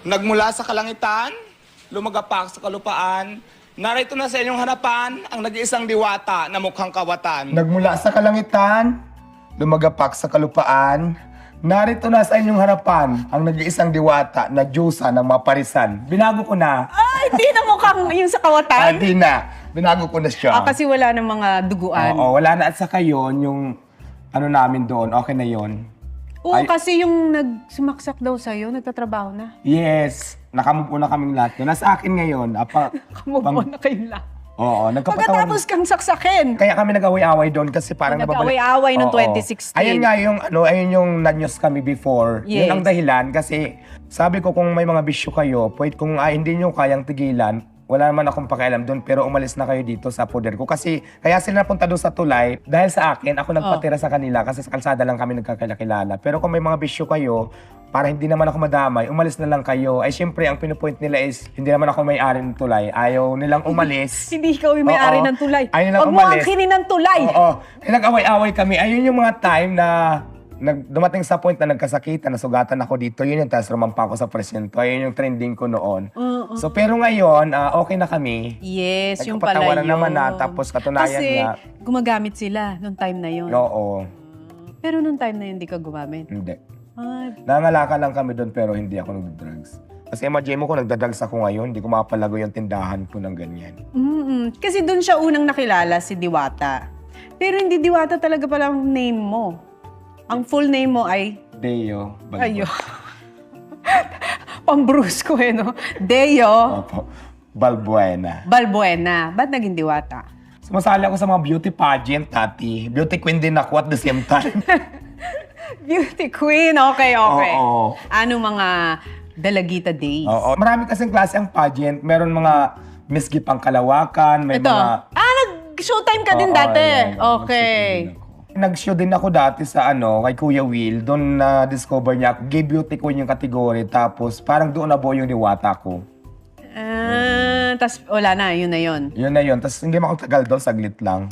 Nagmula sa kalangitan, lumagapak sa kalupaan, narito na sa inyong harapan ang nag-iisang diwata na mukhang kawatan. Nagmula sa kalangitan, lumagapak sa kalupaan, narito na sa inyong harapan ang nag-iisang diwata na Diyosa ng maparisan. Binago ko na. Ay, di na mukhang yung sa kawatan. Di na. Binago ko na siya. Kasi wala ng mga duguan. Oo, wala na. At saka yun, yung ano namin doon, okay na yun. Oo, Ay- kasi yung nagsumaksak daw sa'yo, nagtatrabaho na. Yes, nakamove na kaming lahat doon. Nasa akin ngayon, Kamove na kayong lahat. Oo, Pagkatapos kang saksakin. Kaya kami nag-away-away doon kasi parang Nag-away-away noong Oo. 2016. Ayun nga yung, ayun yung na-news kami before. Yes. Yun ang dahilan kasi sabi ko kung may mga bisyo kayo, pwede kung hindi nyo kayang tigilan, wala naman akong pakialam doon pero umalis na kayo dito sa poder ko. Kasi kaya sila napunta doon sa tulay dahil sa akin, ako nagpatira sa kanila kasi sa kalsada lang kami nagkakilala. Pero kung may mga bisyo kayo, para hindi naman ako madamay, umalis na lang kayo. Ay syempre, ang pinupoint nila is, hindi naman ako may-ari ng tulay. Ayaw nilang umalis. Hindi ikaw yung may-ari Oo. ng tulay. Ayaw nilang Huwag mo umalis. angkinin ng tulay. Oo. Nag-away-away kami. Ayun yung mga time na dumating sa point na nagkasakitan, nasugatan ako dito. Yun yung tapos rumampa ako sa presinto. Ayun yung trending ko noon. So pero ngayon, okay na kami. Yes, yung pala Nagkapatawaran yun. naman na, tapos katunayan Kasi nga. gumagamit sila nung time na yun. Oo. Pero nung time na yun, di ka gumamit. Hindi. Ay, Nangalaka lang kami doon pero hindi ako nag-drugs. Kasi imagine mo kung nagda-drugs ako ngayon, hindi ko mapalago yung tindahan ko ng ganyan. Kasi dun siya unang nakilala, si Diwata. Pero hindi Diwata talaga pala ang name mo. Ang full name mo ay... Deo. Balbon. Ayo. Pang-Bruce ko no? Deo Opo. Balbuena. Balbuena. Ba't naging Diwata? Sumasali ako sa mga beauty pageant, Tati. Beauty queen din ako at the same time. Beauty Queen. Okay. Oo. Ano mga Dalagita Days? Oo. Marami kasing klase ang pageant. Meron mga Miss Gipang Kalawakan, may Ito. mga... Nag-showtime ka din Oo, dati. ayan, Okay. Nag-show din ako dati sa kay Kuya Will. Doon na-discover niya ako. Gay beauty queen yung kategory. Tapos parang doon nabuo yung diwata ko. Tapos wala na, yun na yun. Yun na yun. Tapos hindi makatagal doon, saglit lang.